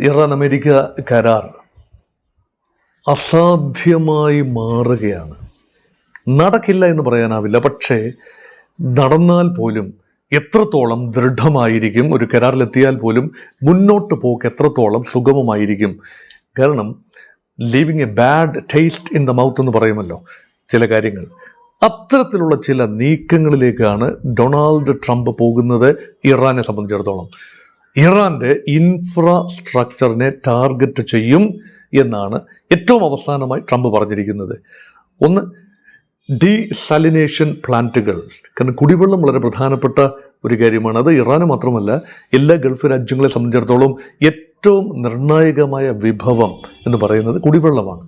Iran America കരാർ അസാധ്യമായി മാറുകയാണ്. നടക്കില്ല എന്ന് പറയാനാവില്ല, പക്ഷേ നടന്നാൽ പോലും എത്രത്തോളം ദൃഢമായിരിക്കും, ഒരു കരാറിലെത്തിയാൽ പോലും മുന്നോട്ട് പോക്ക് എത്രത്തോളം സുഗമമായിരിക്കും. കാരണം living A bad taste in the mouth എന്ന് പറയുമല്ലോ ചില കാര്യങ്ങൾ. അത്തരത്തിലുള്ള ചില നീക്കങ്ങളിലേക്കാണ് ഡൊണാൾഡ് ട്രംപ് പോകുന്നത്. ഇറാനെ സംബന്ധിച്ചിടത്തോളം ഇറാൻ്റെ ഇൻഫ്രാസ്ട്രക്ചറിനെ ടാർഗറ്റ് ചെയ്യും എന്നാണ് ഏറ്റവും അവസാനമായി ട്രംപ് പറഞ്ഞിരിക്കുന്നത്. ഒന്ന്, ഡീസാലിനേഷൻ പ്ലാന്റുകൾ. കാരണം കുടിവെള്ളം വളരെ പ്രധാനപ്പെട്ട ഒരു കാര്യമാണ്. അത് ഇറാന് മാത്രമല്ല, എല്ലാ ഗൾഫ് രാജ്യങ്ങളെ സംബന്ധിച്ചിടത്തോളം ഏറ്റവും നിർണായകമായ വിഭവം എന്ന് പറയുന്നത് കുടിവെള്ളമാണ്.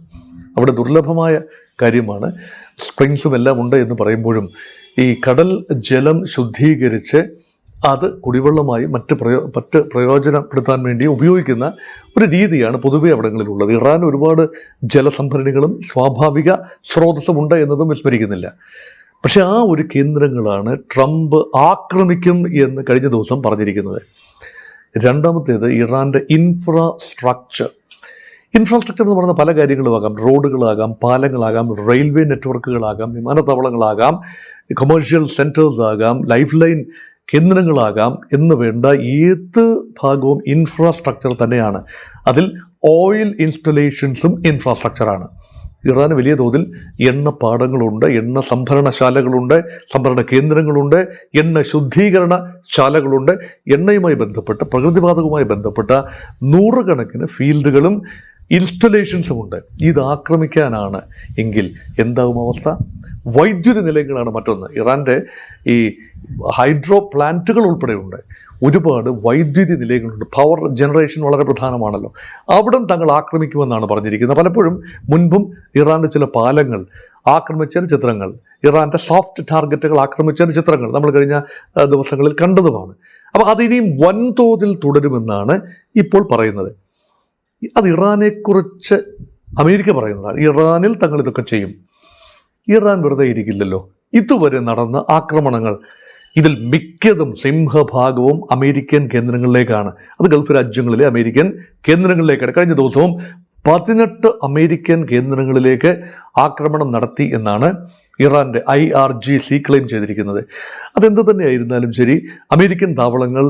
അവിടെ ദുർലഭമായ കാര്യമാണ്. സ്പ്രിങ്സും എല്ലാം ഉണ്ട് എന്ന് പറയുമ്പോഴും ഈ കടൽ ജലം ശുദ്ധീകരിച്ച് അത് കുടിവെള്ളമായി മറ്റ് പ്രയോജനപ്പെടുത്താൻ വേണ്ടി ഉപയോഗിക്കുന്ന ഒരു രീതിയാണ് പൊതുവെ അവിടങ്ങളിലുള്ളത്. ഇറാൻ ഒരുപാട് ജലസംഭരണികളും സ്വാഭാവിക സ്രോതസ്സും ഉണ്ട് എന്നതും വിസ്മരിക്കുന്നില്ല. പക്ഷെ ആ ഒരു കേന്ദ്രങ്ങളാണ് ട്രംപ് ആക്രമിക്കും എന്ന് കഴിഞ്ഞ ദിവസം പറഞ്ഞിരിക്കുന്നത്. രണ്ടാമത്തേത് ഇറാൻ്റെ ഇൻഫ്രാസ്ട്രക്ചർ എന്ന് പറയുന്ന പല കാര്യങ്ങളുമാകാം. റോഡുകളാകാം, പാലങ്ങളാകാം, റെയിൽവേ നെറ്റ്വർക്കുകളാകാം, വിമാനത്താവളങ്ങളാകാം, കൊമേഴ്ഷ്യൽ സെൻറ്റേഴ്സ് ആകാം, ലൈഫ് ലൈൻ കേന്ദ്രങ്ങളാകാം എന്ന് വേണ്ട ഏത് ഭാഗവും ഇൻഫ്രാസ്ട്രക്ചർ തന്നെയാണ്. അതിൽ ഓയിൽ ഇൻസ്റ്റലേഷൻസും ഇൻഫ്രാസ്ട്രക്ചറാണ്. ഇറാന് വലിയ തോതിൽ എണ്ണപ്പാടങ്ങളുണ്ട്, എണ്ണ സംഭരണശാലകളുണ്ട്, സംഭരണ കേന്ദ്രങ്ങളുണ്ട്, എണ്ണ ശുദ്ധീകരണ ശാലകളുണ്ട്. എണ്ണയുമായി ബന്ധപ്പെട്ട, പ്രകൃതിവാതകവുമായി ബന്ധപ്പെട്ട നൂറുകണക്കിന് ഫീൽഡുകളും ഇൻസ്റ്റലേഷൻസും ഉണ്ട്. ഇത് ആക്രമിക്കാനാണ് എങ്കിൽ എന്താവും അവസ്ഥ? വൈദ്യുതി നിലയങ്ങളാണ് മറ്റൊന്ന്. ഇറാൻ്റെ ഈ ഹൈഡ്രോ പ്ലാന്റുകൾ ഉൾപ്പെടെയുണ്ട്. ഒരുപാട് വൈദ്യുതി നിലയങ്ങളുണ്ട്. പവർ ജനറേഷൻ വളരെ പ്രധാനമാണല്ലോ. അവിടം തങ്ങൾ ആക്രമിക്കുമെന്നാണ് പറഞ്ഞിരിക്കുന്നത്. പലപ്പോഴും മുൻപും ഇറാൻ്റെ ചില പാലങ്ങൾ ആക്രമിച്ച ചിത്രങ്ങൾ, ഇറാൻ്റെ സോഫ്റ്റ് ടാർഗറ്റുകൾ ആക്രമിച്ച ചിത്രങ്ങൾ നമ്മൾ കഴിഞ്ഞ ദിവസങ്ങളിൽ കണ്ടതുമാണ്. അപ്പോൾ അതിനിയും വൻതോതിൽ തുടരുമെന്നാണ് ഇപ്പോൾ പറയുന്നത്. അത് ഇറാനെക്കുറിച്ച് അമേരിക്ക പറയുന്നതാണ്. ഇറാനിൽ തങ്ങൾ ഇതൊക്കെ ചെയ്യും. ഇറാൻ വെറുതെ ഇരിക്കില്ലല്ലോ. ഇതുവരെ നടന്ന ആക്രമണങ്ങൾ ഇതിൽ മിക്കതും സിംഹഭാഗവും അമേരിക്കൻ കേന്ദ്രങ്ങളിലേക്കാണ്. അത് ഗൾഫ് രാജ്യങ്ങളിലെ അമേരിക്കൻ കേന്ദ്രങ്ങളിലേക്കാണ്. കഴിഞ്ഞ ദിവസവും 18 അമേരിക്കൻ കേന്ദ്രങ്ങളിലേക്ക് ആക്രമണം നടത്തി എന്നാണ് ഇറാൻ്റെ IRGC ക്ലെയിം ചെയ്തിരിക്കുന്നത്. അതെന്ത് തന്നെയായിരുന്നാലും ശരി, അമേരിക്കൻ താവളങ്ങൾ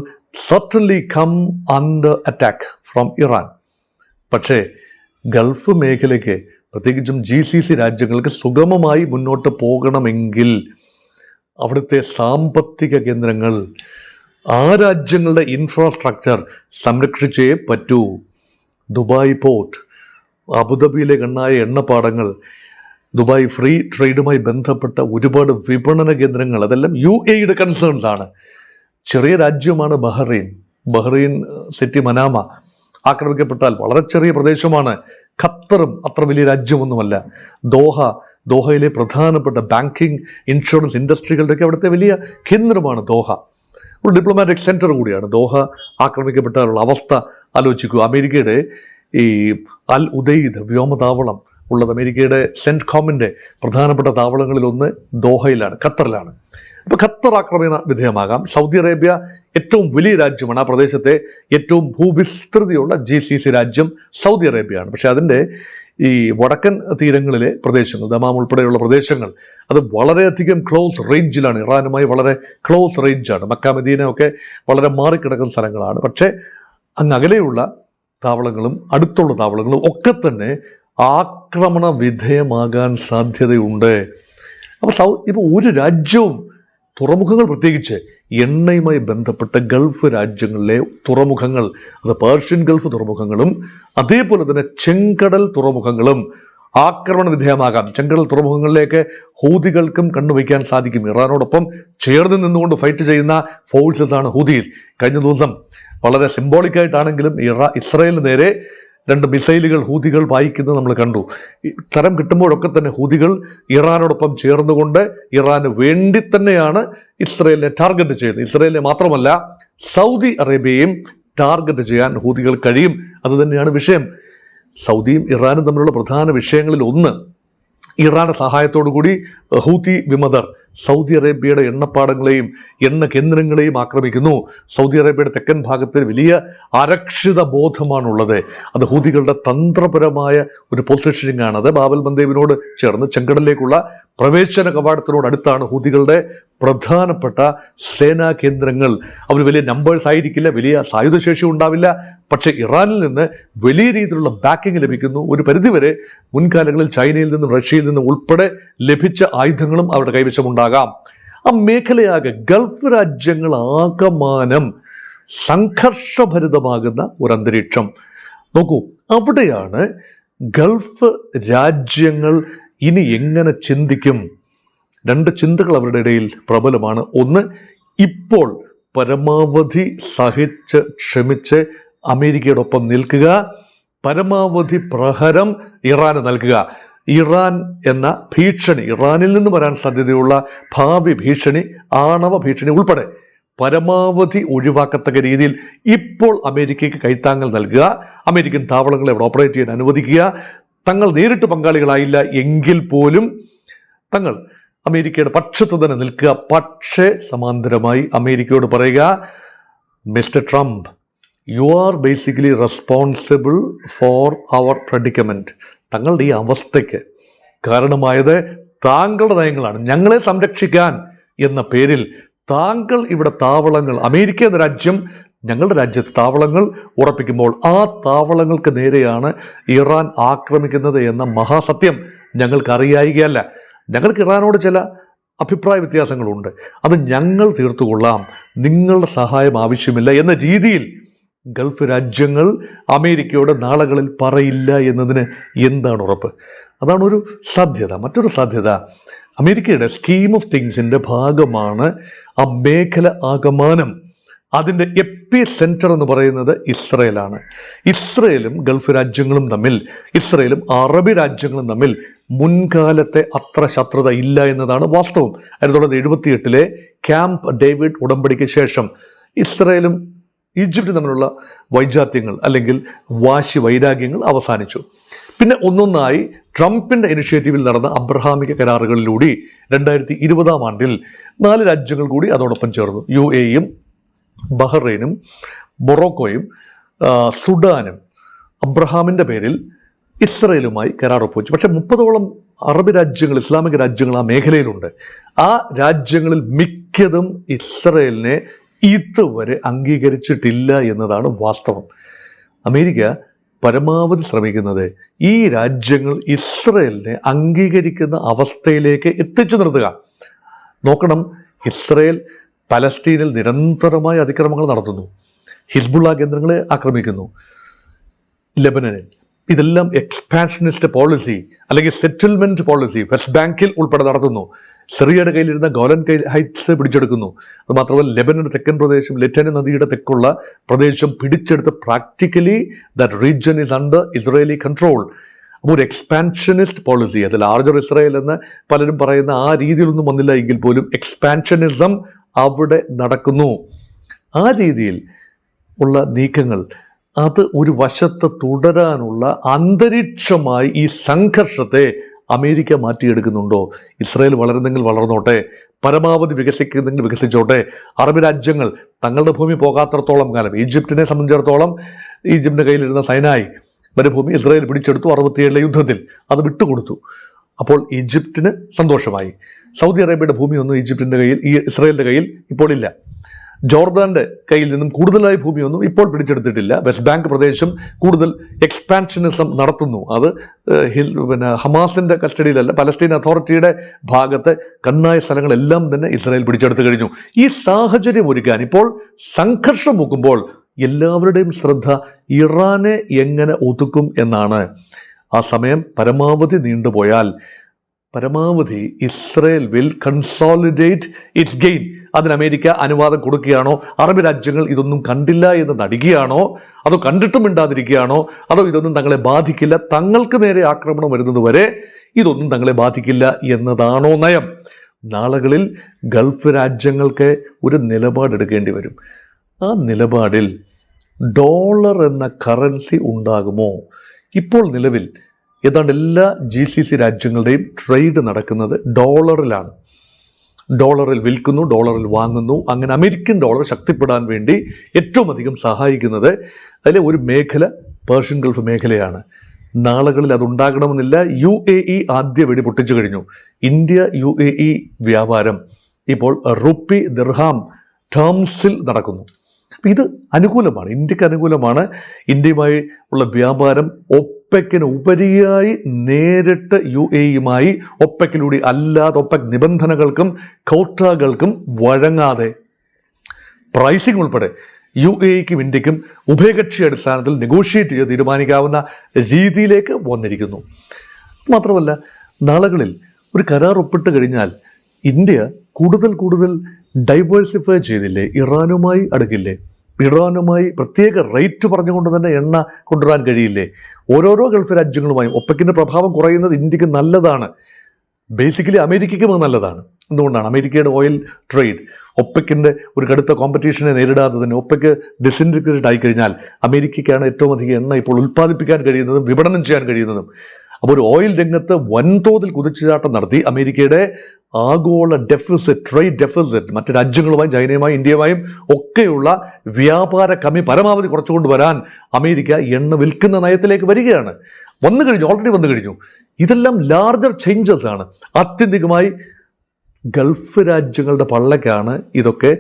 certainly come under attack from Iran. പക്ഷേ ഗൾഫ് മേഖലയ്ക്ക്, പ്രത്യേകിച്ചും GCC രാജ്യങ്ങൾക്ക് സുഗമമായി മുന്നോട്ട് പോകണമെങ്കിൽ അവിടുത്തെ സാമ്പത്തിക കേന്ദ്രങ്ങൾ, ആ രാജ്യങ്ങളുടെ ഇൻഫ്രാസ്ട്രക്ചർ സംരക്ഷിച്ചേ പറ്റൂ. ദുബായ് പോർട്ട്, അബുദാബിയിലെ കണ്ണായ എണ്ണപ്പാടങ്ങൾ, ദുബായ് ഫ്രീ ട്രേഡുമായി ബന്ധപ്പെട്ട ഒരുപാട് വിപണന കേന്ദ്രങ്ങൾ, അതെല്ലാം UAEയുടെ കൺസേൺസ് ആണ്. ചെറിയ രാജ്യമാണ് ബഹ്റൈൻ സിറ്റി മനാമ ആക്രമിക്കപ്പെട്ടാൽ വളരെ ചെറിയ പ്രദേശമാണ്. ഖത്തറും അത്ര വലിയ രാജ്യമൊന്നുമല്ല. ദോഹയിലെ പ്രധാനപ്പെട്ട ബാങ്കിങ്, ഇൻഷുറൻസ് ഇൻഡസ്ട്രികളുടെയൊക്കെ അവിടുത്തെ വലിയ കേന്ദ്രമാണ് ദോഹ. ഒരു ഡിപ്ലോമാറ്റിക് സെൻറ്റർ കൂടിയാണ്. ദോഹ ആക്രമിക്കപ്പെട്ടാലുള്ള അവസ്ഥ ആലോചിക്കൂ. അമേരിക്കയുടെ ഈ അൽ ഉദൈദ് വ്യോമതാവളം ഉള്ളത് അമേരിക്കയുടെ CENTCOM-ന്റെ പ്രധാനപ്പെട്ട താവളങ്ങളിലൊന്ന് ദോഹയിലാണ്, ഖത്തറിലാണ്. അപ്പോൾ ഖത്തർ ആക്രമണ വിധേയമാകാം. സൗദി അറേബ്യ ഏറ്റവും വലിയ രാജ്യമാണ്. ആ പ്രദേശത്തെ ഏറ്റവും ഭൂവിസ്തൃതിയുള്ള GCC രാജ്യം സൗദി അറേബ്യയാണ്. പക്ഷേ അതിൻ്റെ ഈ വടക്കൻ തീരങ്ങളിലെ പ്രദേശങ്ങൾ, ദമാം ഉൾപ്പെടെയുള്ള പ്രദേശങ്ങൾ, അത് വളരെയധികം ക്ലോസ് റേഞ്ചിലാണ്. ഇറാനുമായി വളരെ ക്ലോസ് റേഞ്ചാണ്. മക്ക, മദീന ഒക്കെ വളരെ മാറിക്കിടക്കുന്ന സ്ഥലങ്ങളാണ്. പക്ഷേ അങ്ങ് അകലെയുള്ള താവളങ്ങളും അടുത്തുള്ള താവളങ്ങളും ഒക്കെ തന്നെ ആക്രമണ വിധേയമാകാൻ സാധ്യതയുണ്ട്. ഇപ്പോൾ ഒരു രാജ്യവും, തുറമുഖങ്ങൾ പ്രത്യേകിച്ച് എണ്ണയുമായി ബന്ധപ്പെട്ട ഗൾഫ് രാജ്യങ്ങളിലെ തുറമുഖങ്ങൾ, അത് പേർഷ്യൻ ഗൾഫ് തുറമുഖങ്ങളും അതേപോലെ തന്നെ ചെങ്കടൽ തുറമുഖങ്ങളും ആക്രമണ വിധേയമാകാം. ചെങ്കടൽ തുറമുഖങ്ങളിലേക്ക് ഹൂതികൾക്കും കണ്ണുവയ്ക്കാൻ സാധിക്കും. ഇറാനോടൊപ്പം ചേർന്ന് നിന്നുകൊണ്ട് ഫൈറ്റ് ചെയ്യുന്ന ഫോഴ്സസാണ് ഹൂതിസ്. കഴിഞ്ഞ ദിവസം വളരെ സിംബോളിക്കായിട്ടാണെങ്കിലും ഇസ്രായേലിന് നേരെ 2 മിസൈലുകൾ ഹൂതികൾ പായിക്കുന്നത് നമ്മൾ കണ്ടു. തരം കിട്ടുമ്പോഴൊക്കെ തന്നെ ഹൂതികൾ ഇറാനോടൊപ്പം ചേർന്നുകൊണ്ട് ഇറാന് വേണ്ടി തന്നെയാണ് ഇസ്രായേലിനെ ടാർഗറ്റ് ചെയ്യുന്നത്. ഇസ്രായേലിനെ മാത്രമല്ല, സൗദി അറേബ്യയും ടാർഗറ്റ് ചെയ്യാൻ ഹൂതികൾ കഴിയും. അതുതന്നെയാണ് വിഷയം. സൗദിയും ഇറാനും തമ്മിലുള്ള പ്രധാന വിഷയങ്ങളിൽ ഒന്ന് ഇറാന്റെ സഹായത്തോടു കൂടി ഹൂത്തി വിമതർ സൗദി അറേബ്യയുടെ എണ്ണപ്പാടങ്ങളെയും എണ്ണ കേന്ദ്രങ്ങളെയും ആക്രമിക്കുന്നു. സൗദി അറേബ്യയുടെ തെക്കൻ ഭാഗത്ത് വലിയ അരക്ഷിത ബോധമാണുള്ളത്. അത് ഹൂതികളുടെ തന്ത്രപരമായ ഒരു പൊസിഷനിങ് ആണ്. അത് ബാബൽ മന്ദേബിനോട് ചേർന്ന് ചെങ്കടലിലേക്കുള്ള പ്രവേശന കവാടത്തിനോടടുത്താണ് ഹൂതികളുടെ പ്രധാനപ്പെട്ട സേനാ കേന്ദ്രങ്ങൾ. അവർ വലിയ നമ്പേഴ്സ് ആയിരിക്കില്ല, വലിയ സായുധശേഷി ഉണ്ടാവില്ല, പക്ഷെ ഇറാനിൽ നിന്ന് വലിയ രീതിയിലുള്ള ബാക്കിംഗ് ലഭിക്കുന്നു. ഒരു പരിധിവരെ മുൻകാലങ്ങളിൽ ചൈനയിൽ നിന്നും റഷ്യയിൽ നിന്നും ഉൾപ്പെടെ ലഭിച്ച ആയുധങ്ങളും അവരുടെ കൈവശമുണ്ടാകാം. ആ മേഖലയാകെ ഗൾഫ് രാജ്യങ്ങൾ ആകമാനം സംഘർഷഭരിതമാകുന്ന ഒരു അന്തരീക്ഷം. നോക്കൂ, അവിടെയാണ് ഗൾഫ് രാജ്യങ്ങൾ ഇനി എങ്ങനെ ചിന്തിക്കും. രണ്ട് ചിന്തകൾ അവരുടെ ഇടയിൽ പ്രബലമാണ്. ഒന്ന്, ഇപ്പോൾ പരമാവധി സഹിച്ച് ക്ഷമിച്ച് അമേരിക്കയോടൊപ്പം നിൽക്കുക, പരമാവധി പ്രഹരം ഇറാന് നൽകുക. ഇറാൻ എന്ന ഭീഷണി, ഇറാനിൽ നിന്ന് വരാൻ സാധ്യതയുള്ള ഭാവി ഭീഷണി, ആണവ ഭീഷണി ഉൾപ്പെടെ പരമാവധി ഒഴിവാക്കത്തക്ക രീതിയിൽ ഇപ്പോൾ അമേരിക്കയ്ക്ക് കൈത്താങ്ങൽ നൽകുക, അമേരിക്കൻ താവളങ്ങളെ അവിടെ ഓപ്പറേറ്റ് ചെയ്യാൻ അനുവദിക്കുക. തങ്ങൾ നേരിട്ട് പങ്കാളികളായില്ല എങ്കിൽ പോലും തങ്ങൾ അമേരിക്കയുടെ പക്ഷത്ത് തന്നെ നിൽക്കുക. പക്ഷേ സമാന്തരമായി അമേരിക്കയോട് പറയുക, mister Trump, you are basically responsible for our predicament. തങ്ങളുടെ ഈ അവസ്ഥയ്ക്ക് കാരണമായത് താങ്കളുടെ നയങ്ങളാണ്. ഞങ്ങളെ സംരക്ഷിക്കാൻ എന്ന പേരിൽ താങ്കൾ ഇവിടെ താവളങ്ങൾ, അമേരിക്ക എന്ന രാജ്യം ഞങ്ങളുടെ രാജ്യത്ത് താവളങ്ങൾ ഉറപ്പിക്കുമ്പോൾ ആ താവളങ്ങൾക്ക് നേരെയാണ് ഇറാൻ ആക്രമിക്കുന്നത് എന്ന മഹാസത്യം ഞങ്ങൾക്ക് അറിയായികയല്ല. ഞങ്ങൾക്ക് ഇറാനോട് ചില അഭിപ്രായ വ്യത്യാസങ്ങളുണ്ട്, അത് ഞങ്ങൾ തീർത്തുകൊള്ളാം, നിങ്ങളുടെ സഹായം ആവശ്യമില്ല എന്ന രീതിയിൽ ഗൾഫ് രാജ്യങ്ങൾ അമേരിക്കയോട് നാളുകളിൽ പറയില്ല എന്നതിന് എന്താണ് ഉറപ്പ്? അതാണ് ഒരു സാധ്യത. മറ്റൊരു സാധ്യത, അമേരിക്കയുടെ സ്കീം ഓഫ് തിങ്സിൻ്റെ ഭാഗമാണ് ആ മേഖല ആകമാനം. അതിൻ്റെ എപ്പി സെൻറ്റർ എന്ന് പറയുന്നത് ഇസ്രയേലാണ്. ഇസ്രയേലും ഗൾഫ് രാജ്യങ്ങളും തമ്മിൽ, ഇസ്രയേലും അറബി രാജ്യങ്ങളും തമ്മിൽ മുൻകാലത്തെ അത്ര ശത്രുത ഇല്ല എന്നതാണ് വാസ്തവം. 1978 ക്യാമ്പ് ഡേവിഡ് ഉടമ്പടിക്ക് ശേഷം ഇസ്രയേലും ഈജിപ്തും തമ്മിലുള്ള വൈജാത്യങ്ങൾ അല്ലെങ്കിൽ വാശി വൈരാഗ്യങ്ങൾ അവസാനിച്ചു. പിന്നെ ഒന്നൊന്നായി ട്രംപിൻ്റെ ഇനിഷ്യേറ്റീവിൽ നടന്ന അബ്രഹാമിക കരാറുകളിലൂടെ 2020 4 രാജ്യങ്ങൾ കൂടി അതോടൊപ്പം ചേർന്നു. UAEയും ബഹ്റൈനും മൊറോക്കോയും സുഡാനും അബ്രഹാമിൻ്റെ പേരിൽ ഇസ്രയേലുമായി കരാർ ഒപ്പുവെച്ചു. പക്ഷെ 30ഓളം അറബ് രാജ്യങ്ങൾ, ഇസ്ലാമിക രാജ്യങ്ങൾ ആ മേഖലയിലുണ്ട്. ആ രാജ്യങ്ങളിൽ മിക്കതും ഇസ്രയേലിനെ ഇതുവരെ അംഗീകരിച്ചിട്ടില്ല എന്നതാണ് വാസ്തവം. അമേരിക്ക പരമാവധി ശ്രമിക്കുന്നത് ഈ രാജ്യങ്ങൾ ഇസ്രയേലിനെ അംഗീകരിക്കുന്ന അവസ്ഥയിലേക്ക് എത്തിച്ചു നിർത്തുക. നോക്കണം, ഇസ്രയേൽ പലസ്തീനിൽ നിരന്തരമായ അതിക്രമങ്ങൾ നടത്തുന്നു, ഹിസ്ബുള്ള കേന്ദ്രങ്ങളെ ആക്രമിക്കുന്നു, ലെബനനിൽ. ഇതെല്ലാം എക്സ്പാൻഷനിസ്റ്റ് പോളിസി അല്ലെങ്കിൽ സെറ്റിൽമെന്റ് പോളിസി വെസ്റ്റ് ബാങ്കിൽ ഉൾപ്പെടെ നടത്തുന്നു. സിറിയയുടെ കയ്യിലിരുന്ന ഗോലൻ ഹൈറ്റ്സ് പിടിച്ചെടുക്കുന്നു. അത് മാത്രമല്ല, ലെബനന്റെ തെക്കൻ പ്രദേശം, ലെറ്റനി നദിയുടെ തെക്കുള്ള പ്രദേശം പിടിച്ചെടുത്ത് practically that region is under Israeli control. അപ്പോൾ ഒരു എക്സ്പാൻഷനിസ്റ്റ് പോളിസി, അത് ലാർജർ ഇസ്രയേൽ എന്ന് പലരും പറയുന്ന ആ രീതിയിലൊന്നും വന്നില്ല എങ്കിൽ പോലും എക്സ്പാൻഷനിസം അവിടെ നടക്കുന്നു. ആ രീതിയിൽ ഉള്ള നീക്കങ്ങൾ അത് ഒരു വശത്ത് തുടരാനുള്ള അന്തരീക്ഷമായി ഈ സംഘർഷത്തെ അമേരിക്ക മാറ്റിയെടുക്കുന്നുണ്ടോ? ഇസ്രായേൽ വളരുന്നെങ്കിൽ വളർന്നോട്ടെ, പരമാവധി വികസിക്കുന്നെങ്കിൽ വികസിച്ചോട്ടെ. അറബ് രാജ്യങ്ങൾ തങ്ങളുടെ ഭൂമി പോകാത്തടത്തോളം കാലം, ഈജിപ്തിനെ സംബന്ധിച്ചിടത്തോളം ഈജിപ്തിൻ്റെ കയ്യിലിരുന്ന സൈനായി മരുഭൂമി ഇസ്രായേൽ പിടിച്ചെടുത്തു 67 യുദ്ധത്തിൽ, അത് വിട്ടുകൊടുത്തു. അപ്പോൾ ഈജിപ്തിന് സന്തോഷമായി. സൗദി അറേബ്യയുടെ ഭൂമിയൊന്നും ഈജിപ്തിൻ്റെ കയ്യിൽ, ഇസ്രായേലിൻ്റെ കയ്യിൽ ഇപ്പോൾ ഇല്ല. ജോർദാന്റെ കയ്യിൽ നിന്നും കൂടുതലായി ഭൂമിയൊന്നും ഇപ്പോൾ പിടിച്ചെടുത്തിട്ടില്ല. വെസ്റ്റ് ബാങ്ക് പ്രദേശം കൂടുതൽ എക്സ്പാൻഷനിസം നടത്തുന്നു. അത് ഹമാസിന്റെ കസ്റ്റഡിയിലല്ല, പലസ്തീൻ അതോറിറ്റിയുടെ ഭാഗത്ത് കണ്ണായ സ്ഥലങ്ങളെല്ലാം തന്നെ ഇസ്രായേൽ പിടിച്ചെടുത്തു കഴിഞ്ഞു. ഈ സാഹചര്യം ഒരുക്കാൻ ഇപ്പോൾ സംഘർഷം മുക്കുമ്പോൾ എല്ലാവരുടെയും ശ്രദ്ധ ഇറാനെ എങ്ങനെ ഒതുക്കും എന്നാണ്. ആ സമയം പരമാവധി നീണ്ടുപോയാൽ പരമാവധി Israel will consolidate it's gain. അതിന് അമേരിക്ക അനുവാദം കൊടുക്കുകയാണോ? അറബ് രാജ്യങ്ങൾ ഇതൊന്നും കണ്ടില്ല എന്ന് നടിക്കുകയാണോ? അതോ കണ്ടിട്ടും മിണ്ടാതിരിക്കുകയാണോ? അതോ ഇതൊന്നും തങ്ങളെ ബാധിക്കില്ല, തങ്ങൾക്ക് നേരെ ആക്രമണം വരുന്നത് വരെ ഇതൊന്നും തങ്ങളെ ബാധിക്കില്ല എന്നതാണോ നയം? നാളുകളിൽ ഗൾഫ് രാജ്യങ്ങൾക്ക് ഒരു നിലപാടെടുക്കേണ്ടി വരും. ആ നിലപാടിൽ ഡോളർ എന്ന കറൻസി ഉണ്ടാകുമോ? ഇപ്പോൾ നിലവിൽ ഏതാണ്ട് എല്ലാ GCC രാജ്യങ്ങളുടെയും ട്രേഡ് നടക്കുന്നത് ഡോളറിലാണ്. ഡോളറിൽ വിൽക്കുന്നു, ഡോളറിൽ വാങ്ങുന്നു. അങ്ങനെ അമേരിക്കൻ ഡോളർ ശക്തിപ്പെടാൻ വേണ്ടി ഏറ്റവും അധികം സഹായിക്കുന്നത് അതിലെ ഒരു മേഖല പേർഷ്യൻ ഗൾഫ് മേഖലയാണ്. നാളുകളിൽ അതുണ്ടാകണമെന്നില്ല. UAE ആദ്യ വെടി പൊട്ടിച്ചു കഴിഞ്ഞു. ഇന്ത്യ UAE വ്യാപാരം ഇപ്പോൾ റുപ്പി ദിർഹാം ടേംസിൽ നടക്കുന്നു. അപ്പം ഇത് അനുകൂലമാണ്, ഇന്ത്യക്ക് അനുകൂലമാണ്. ഇന്ത്യയുമായി ഉള്ള വ്യാപാരം ഒപ്പെക്കിന് ഉപരിയായി നേരിട്ട് UAE-യുമായി ഒപ്പെക്കിലൂടെ അല്ലാതെ ഒപ്പെക് നിബന്ധനകൾക്കും ക്വാട്ടകൾക്കും വഴങ്ങാതെ പ്രൈസിംഗ് ഉൾപ്പെടെ UAE-ക്കും ഇന്ത്യക്കും ഉഭയകക്ഷി അടിസ്ഥാനത്തിൽ നെഗോഷിയേറ്റ് ചെയ്ത് തീരുമാനിക്കാവുന്ന രീതിയിലേക്ക് വന്നിരിക്കുന്നു. മാത്രമല്ല, നാളുകളിൽ ഒരു കരാർ ഒപ്പിട്ട് കഴിഞ്ഞാൽ ഇന്ത്യ കൂടുതൽ ഡൈവേഴ്സിഫൈ ചെയ്തില്ലേ, ഇറാനുമായി അടുക്കില്ലേ, ഇറാനുമായി പ്രത്യേക റേറ്റ് പറഞ്ഞുകൊണ്ട് തന്നെ എണ്ണ കൊണ്ടുവരാൻ കഴിയില്ലേ, ഓരോരോ ഗൾഫ് രാജ്യങ്ങളുമായും ഒപ്പെക്കിൻ്റെ പ്രഭാവം കുറയുന്നത് ഇന്ത്യക്ക് നല്ലതാണ്. ബേസിക്കലി അമേരിക്കയ്ക്കും അത് നല്ലതാണ്. എന്തുകൊണ്ടാണ്? അമേരിക്കയുടെ ഓയിൽ ട്രേഡ് ഒപ്പെക്കിൻ്റെ ഒരു കടുത്ത കോമ്പറ്റീഷനെ നേരിടാതെ തന്നെ ഒപ്പെക്ക് ഡിസിൻറ്റിഗ്രേറ്റ് ആയിക്കഴിഞ്ഞാൽ അമേരിക്കയ്ക്കാണ് ഏറ്റവും അധികം എണ്ണ ഇപ്പോൾ ഉൽപ്പാദിപ്പിക്കാൻ കഴിയുന്നതും വിപണനം ചെയ്യാൻ കഴിയുന്നതും. അപ്പോൾ ഒരു ഓയിൽ രംഗത്ത് വൻതോതിൽ കുതിച്ചുചാട്ടം നടത്തി അമേരിക്കയുടെ ആഗോള ഡെഫിസിറ്റ്, ട്രേഡ് ഡെഫിസിറ്റ്, മറ്റ് രാജ്യങ്ങളുമായും ചൈനയുമായും ഇന്ത്യയുമായും ഒക്കെയുള്ള വ്യാപാര കമ്മി പരമാവധി കുറച്ചുകൊണ്ട് വരാൻ അമേരിക്ക എണ്ണ വിൽക്കുന്ന നയത്തിലേക്ക് വരികയാണ്. ഓൾറെഡി വന്നു കഴിഞ്ഞു. ഇതെല്ലാം ലാർജർ ചേഞ്ചസ് ആണ്. ആത്യന്തികമായി ഗൾഫ് രാജ്യങ്ങളുടെ പള്ളക്കാണ് ഇതൊക്കെ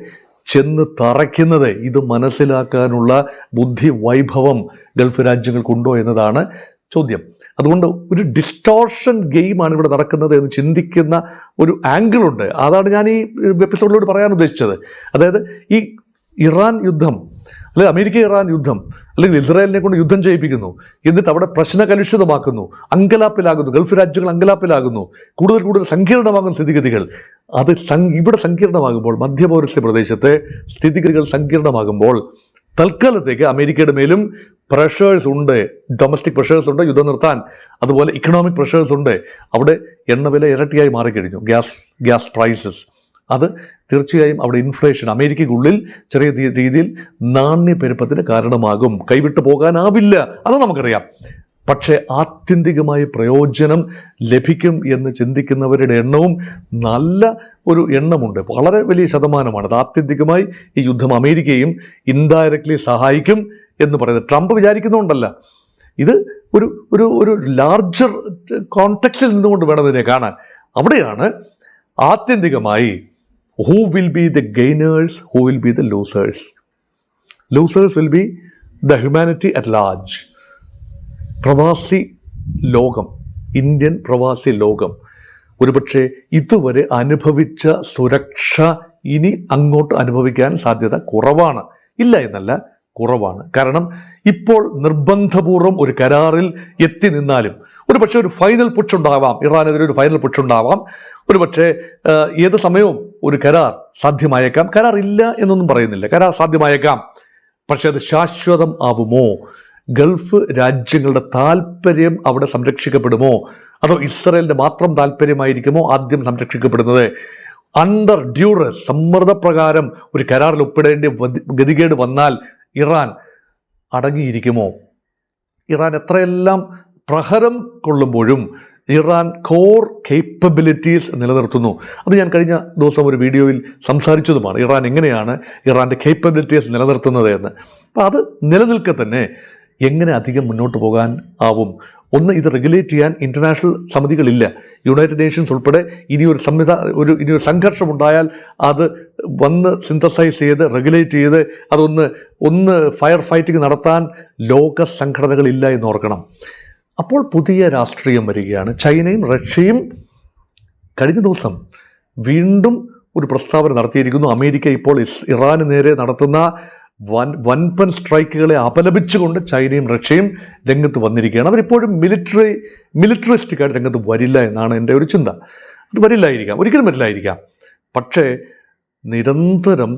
ചെന്ന് തറയ്ക്കുന്നത്. ഇത് മനസ്സിലാക്കാനുള്ള ബുദ്ധി വൈഭവം ഗൾഫ് രാജ്യങ്ങൾക്കുണ്ടോ എന്നതാണ് ചോദ്യം. അതുകൊണ്ട് ഒരു ഡിസ്റ്റോർഷൻ ഗെയിമാണ് ഇവിടെ നടക്കുന്നത് എന്ന് ചിന്തിക്കുന്ന ഒരു ആംഗിളുണ്ട്. അതാണ് ഞാൻ ഈ എപ്പിസോഡിലൂടെ പറയാൻ ഉദ്ദേശിച്ചത്. അതായത് ഈ ഇറാൻ യുദ്ധം, അല്ലെങ്കിൽ അമേരിക്ക ഇറാൻ യുദ്ധം, അല്ലെങ്കിൽ ഇസ്രായേലിനെ കൊണ്ട് യുദ്ധം ചെയ്യിപ്പിക്കുന്നു, എന്നിട്ട് അവിടെ പ്രശ്നകലുഷിതമാക്കുന്നു, അങ്കലാപ്പിലാകുന്നു, ഗൾഫ് രാജ്യങ്ങൾ അങ്കലാപ്പിലാകുന്നു, കൂടുതൽ സങ്കീർണമാകുന്ന സ്ഥിതിഗതികൾ. അത് ഇവിടെ സങ്കീർണമാകുമ്പോൾ, മധ്യപൗരസ്ത്യ പ്രദേശത്തെ സ്ഥിതിഗതികൾ സങ്കീർണമാകുമ്പോൾ തൽക്കാലത്തേക്ക് അമേരിക്കയുടെ മേലും പ്രഷേഴ്സ് ഉണ്ട്, ഡൊമസ്റ്റിക് പ്രഷേഴ്സ് ഉണ്ട് യുദ്ധം നിർത്താൻ. അതുപോലെ ഇക്കണോമിക് പ്രഷേഴ്സ് ഉണ്ട്. അവിടെ എണ്ണവില ഇരട്ടിയായി മാറിക്കഴിഞ്ഞു, ഗ്യാസ് പ്രൈസസ്. അത് തീർച്ചയായും അവിടെ ഇൻഫ്ലേഷൻ, അമേരിക്കയ്ക്കുള്ളിൽ ചെറിയ രീതിയിൽ നാണ്യപ്പെരുപ്പത്തിന് കാരണമാകും. കൈവിട്ടു പോകാനാവില്ല, അത് നമുക്കറിയാം. പക്ഷേ ആത്യന്തികമായി പ്രയോജനം ലഭിക്കും എന്ന് ചിന്തിക്കുന്നവരുടെ എണ്ണവും നല്ല ഒരു എണ്ണമുണ്ട്, വളരെ വലിയ ശതമാനമാണ്. അത് ആത്യന്തികമായി ഈ യുദ്ധം അമേരിക്കയും ഇൻഡയറക്ട്ലി സഹായിക്കും എന്ന് പറയുന്നത് ട്രംപ് വിചാരിക്കുന്നുകൊണ്ടല്ല. ഇത് ഒരു ലാർജർ കോണ്ടെക്സ്റ്റിൽ നിന്നുകൊണ്ട് വേണം ഇതിനെ കാണാൻ. അവിടെയാണ് ആത്യന്തികമായി who will be the gainers, who will be the losers. Losers will be the humanity at large. പ്രവാസി ലോകം, ഇന്ത്യൻ പ്രവാസി ലോകം ഒരുപക്ഷെ ഇതുവരെ അനുഭവിച്ച സുരക്ഷ ഇനി അങ്ങോട്ട് അനുഭവിക്കാൻ സാധ്യത കുറവാണ്. ഇല്ല എന്നല്ല, കുറവാണ്. കാരണം ഇപ്പോൾ നിർബന്ധപൂർവം ഒരു കരാറിൽ എത്തി നിന്നാലും ഒരുപക്ഷെ ഒരു ഫൈനൽ പുഷ് ഉണ്ടാവാം, ഇറാനെതിരെ ഒരു ഫൈനൽ പുഷ് ഉണ്ടാവാം. ഒരുപക്ഷെ ഏത് സമയവും ഒരു കരാർ സാധ്യമായേക്കാം. കരാർ ഇല്ല എന്നൊന്നും പറയുന്നില്ല, കരാർ സാധ്യമായേക്കാം. പക്ഷെ അത് ശാശ്വതം ആവുമോ? ഗൾഫ് രാജ്യങ്ങളുടെ താല്പര്യം അവിടെ സംരക്ഷിക്കപ്പെടുമോ? അതോ ഇസ്രയേലിൻ്റെ മാത്രം താല്പര്യമായിരിക്കുമോ ആദ്യം സംരക്ഷിക്കപ്പെടുന്നത്? അണ്ടർ ഡ്യൂറസ്, സമ്മർദ്ദപ്രകാരം ഒരു കരാറിൽ ഒപ്പിടേണ്ട ഗതികേട് വന്നാൽ ഇറാൻ അടങ്ങിയിരിക്കുമോ? ഇറാൻ എത്രയെല്ലാം പ്രഹരം കൊള്ളുമ്പോഴും ഇറാൻ കോർ കേപ്പബിലിറ്റീസ് നിലനിർത്തുന്നു. അത് ഞാൻ കഴിഞ്ഞ ദിവസം ഒരു വീഡിയോയിൽ സംസാരിച്ചതുമാണ്. ഇറാൻ എങ്ങനെയാണ് ഇറാൻ്റെ കേപ്പബിലിറ്റീസ് നിലനിർത്തുന്നത് എന്ന്. അപ്പോൾ അത് നിലനിൽക്കെ തന്നെ എങ്ങനെ അധികം മുന്നോട്ട് പോകാൻ ആവും? ഒന്ന്, ഇത് റെഗുലേറ്റ് ചെയ്യാൻ ഇൻ്റർനാഷണൽ സമിതികളില്ല. യുണൈറ്റഡ് നേഷൻസ് ഉൾപ്പെടെ ഇനിയൊരു ഇനിയൊരു സംഘർഷമുണ്ടായാൽ അത് വന്ന് സിന്തസൈസ് ചെയ്ത് റെഗുലേറ്റ് ചെയ്ത് അതൊന്ന് ഫയർ ഫൈറ്റിംഗ് നടത്താൻ ലോക സംഘടനകളില്ല എന്ന് ഓർക്കണം. അപ്പോൾ പുതിയ രാഷ്ട്രീയം വരികയാണ്. ചൈനയും റഷ്യയും കഴിഞ്ഞ ദിവസം വീണ്ടും ഒരു പ്രസ്താവന നടത്തിയിരിക്കുന്നു. അമേരിക്ക ഇപ്പോൾ ഇറാന് നേരെ നടത്തുന്ന വൻപൻ സ്ട്രൈക്കുകളെ അപലപിച്ചുകൊണ്ട് ചൈനയും റഷ്യയും രംഗത്ത് വന്നിരിക്കുകയാണ്. അവരിപ്പോഴും മിലിറ്ററിസ്റ്റിക്കായിട്ട് രംഗത്ത് വരില്ല എന്നാണ് എൻ്റെ ഒരു ചിന്ത. അത് വരില്ലായിരിക്കാം, ഒരിക്കലും വരില്ലായിരിക്കാം. പക്ഷേ നിരന്തരം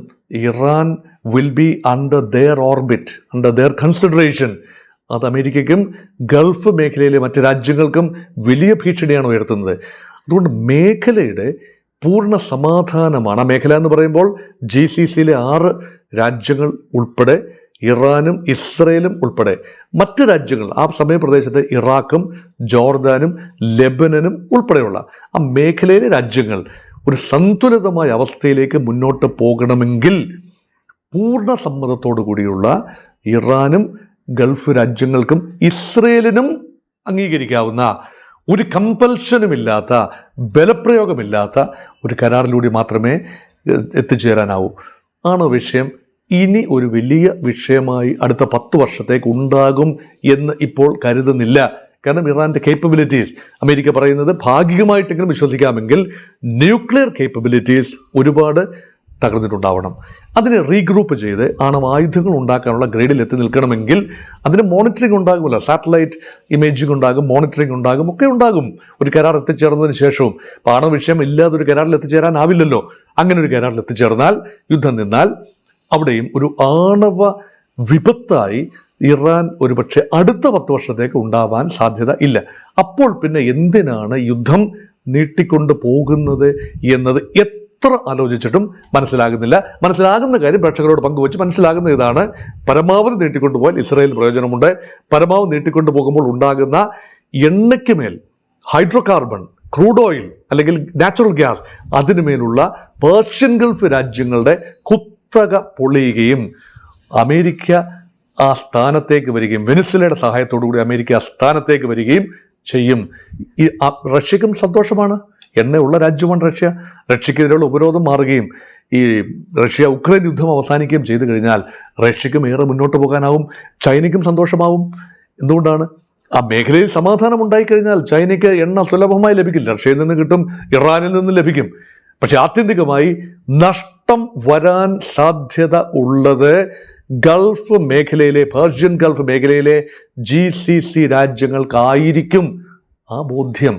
Iran will be under their orbit, under their consideration. അത് അമേരിക്കയ്ക്കും ഗൾഫ് മേഖലയിലെ മറ്റ് രാജ്യങ്ങൾക്കും വലിയ ഭീഷണിയാണ് ഉയർത്തുന്നത്. അതുകൊണ്ട് മേഖലയുടെ പൂർണ്ണ സമാധാനമാണ്. ആ മേഖല എന്ന് പറയുമ്പോൾ GCCയിലെ 6 രാജ്യങ്ങൾ ഉൾപ്പെടെ ഇറാനും ഇസ്രയേലും ഉൾപ്പെടെ മറ്റ് രാജ്യങ്ങൾ, ആ സമയപ്രദേശത്തെ ഇറാഖും ജോർദാനും ലെബനനും ഉൾപ്പെടെയുള്ള ആ മേഖലയിലെ രാജ്യങ്ങൾ ഒരു സന്തുലിതമായ അവസ്ഥയിലേക്ക് മുന്നോട്ട് പോകണമെങ്കിൽ പൂർണ്ണ സമ്മതത്തോടു കൂടിയുള്ള ഇറാനും ഗൾഫ് രാജ്യങ്ങൾക്കും ഇസ്രയേലിനും അംഗീകരിക്കാവുന്ന ഒരു കമ്പൽഷനുമില്ലാത്ത, ബലപ്രയോഗമില്ലാത്ത ഒരു കരാറിലൂടെ മാത്രമേ എത്തിച്ചേരാനാവൂ. ആണ് വിഷയം. ഇനി ഒരു വലിയ വിഷയമായി അടുത്ത 10 വർഷത്തേക്ക് ഉണ്ടാകും എന്ന് ഇപ്പോൾ കരുതുന്നില്ല. കാരണം ഇറാൻ്റെ കേപ്പബിലിറ്റീസ്, അമേരിക്ക പറയുന്നത് ഭാഗികമായിട്ടെങ്കിലും വിശ്വസിക്കാമെങ്കിൽ ന്യൂക്ലിയർ കേപ്പബിലിറ്റീസ് ഒരുപാട് തകർന്നിട്ടുണ്ടാവണം. അതിനെ റീഗ്രൂപ്പ് ചെയ്ത് ആണവായുധങ്ങൾ ഉണ്ടാക്കാനുള്ള ഗ്രേഡിൽ എത്തി നിൽക്കണമെങ്കിൽ അതിന് മോണിറ്ററിംഗ് ഉണ്ടാകുമല്ലോ. സാറ്റലൈറ്റ് ഇമേജിംഗ് ഉണ്ടാകും, മോണിറ്ററിംഗ് ഉണ്ടാകും, ഒക്കെ ഉണ്ടാകും ഒരു കരാർ എത്തിച്ചേർന്നതിന് ശേഷവും. ആണവ വിഷയം ഇല്ലാതെ ഒരു കരാറിൽ എത്തിച്ചേരാനാവില്ലല്ലോ. അങ്ങനെ ഒരു കരാറിൽ എത്തിച്ചേർന്നാൽ, യുദ്ധം നിന്നാൽ, അവിടെയും ഒരു ആണവ വിപത്തായി ഇറാൻ ഒരുപക്ഷെ അടുത്ത 10 വർഷത്തേക്ക് ഉണ്ടാവാൻ സാധ്യത ഇല്ല. അപ്പോൾ പിന്നെ എന്തിനാണ് യുദ്ധം നീട്ടിക്കൊണ്ട് പോകുന്നത് എന്നത് എത്ര ആലോചിച്ചിട്ടും മനസ്സിലാകുന്നില്ല. മനസ്സിലാകുന്ന കാര്യം പ്രേക്ഷകരോട് പങ്കുവച്ച് മനസ്സിലാകുന്ന ഇതാണ്: പരമാവധി നീട്ടിക്കൊണ്ടുപോയാൽ ഇസ്രായേൽ പ്രയോജനമുണ്ട്. പരമാവധി നീട്ടിക്കൊണ്ടു പോകുമ്പോൾ ഉണ്ടാകുന്ന എണ്ണയ്ക്ക് മേൽ ഹൈഡ്രോ കാർബൺ, ക്രൂഡ് ഓയിൽ അല്ലെങ്കിൽ നാച്ചുറൽ ഗ്യാസ്, അതിനുമേലുള്ള പേർഷ്യൻ ഗൾഫ് രാജ്യങ്ങളുടെ കുത്തക പൊളിയുകയും അമേരിക്ക ആ സ്ഥാനത്തേക്ക് വരികയും, വെനിസ്വലയുടെ സഹായത്തോടു കൂടി അമേരിക്ക ആ സ്ഥാനത്തേക്ക് വരികയും ചെയ്യും. ഈ റഷ്യക്കും സന്തോഷമാണ്. എണ്ണയുള്ള രാജ്യമാണ് റഷ്യ. റഷ്യക്കെതിരെയുള്ള ഉപരോധം മാറുകയും ഈ റഷ്യ ഉക്രൈൻ യുദ്ധം അവസാനിക്കുകയും ചെയ്തു കഴിഞ്ഞാൽ റഷ്യക്കും ഏറെ മുന്നോട്ട് പോകാനാവും. ചൈനയ്ക്കും സന്തോഷമാവും. എന്തുകൊണ്ടാണ്? ആ മേഖലയിൽ സമാധാനം ഉണ്ടായിക്കഴിഞ്ഞാൽ ചൈനയ്ക്ക് എണ്ണ സുലഭമായി ലഭിക്കില്ല. റഷ്യയിൽ നിന്ന് കിട്ടും, ഇറാനിൽ നിന്ന് ലഭിക്കും. പക്ഷെ ആത്യന്തികമായി നഷ്ടം വരാൻ സാധ്യത ഉള്ളത് ഗൾഫ് മേഖലയിലെ, പേർഷ്യൻ ഗൾഫ് മേഖലയിലെ GCC രാജ്യങ്ങൾക്കായിരിക്കും. ആ ബോധ്യം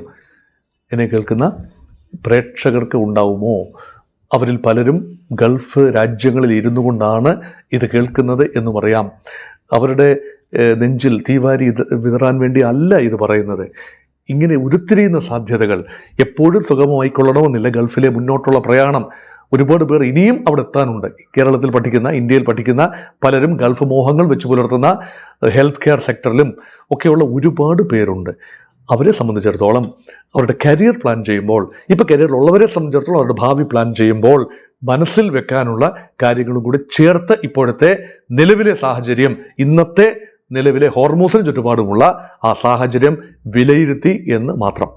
എന്നെ കേൾക്കുന്ന പ്രേക്ഷകർക്ക് ഉണ്ടാവുമോ? അവരിൽ പലരും ഗൾഫ് രാജ്യങ്ങളിൽ ഇരുന്നു കൊണ്ടാണ് ഇത് കേൾക്കുന്നത് എന്ന് പറയാം. അവരുടെ നെഞ്ചിൽ തീവാരി വിതറാൻ വേണ്ടി അല്ല ഇത് പറയുന്നത്. ഇങ്ങനെ ഉരുത്തിരിയുന്ന സാധ്യതകൾ എപ്പോഴും സുഗമമായിക്കൊള്ളണമെന്നില്ല. ഗൾഫിലെ മുന്നോട്ടുള്ള പ്രയാണം ഒരുപാട് പേർ ഇനിയും അവിടെ എത്താനുണ്ട്. കേരളത്തിൽ പഠിക്കുന്ന, ഇന്ത്യയിൽ പഠിക്കുന്ന പലരും ഗൾഫ് മോഹങ്ങൾ വെച്ച് പുലർത്തുന്ന ഹെൽത്ത് കെയർ സെക്ടറിലും ഒക്കെയുള്ള ഒരുപാട് പേരുണ്ട്. അവരെ സംബന്ധിച്ചിടത്തോളം അവരുടെ കരിയർ പ്ലാൻ ചെയ്യുമ്പോൾ, ഇപ്പോൾ കരിയറിലുള്ളവരെ സംബന്ധിച്ചിടത്തോളം അവരുടെ ഭാവി പ്ലാൻ ചെയ്യുമ്പോൾ മനസ്സിൽ വെക്കാനുള്ള കാര്യങ്ങളും കൂടി ചേർത്ത് ഇപ്പോഴത്തെ നിലവിലെ സാഹചര്യം, ഇന്നത്തെ നിലവിലെ ഹോർമൂസിന് ചുറ്റുപാടുമുള്ള ആ സാഹചര്യം വിലയിരുത്തി എന്ന് മാത്രം.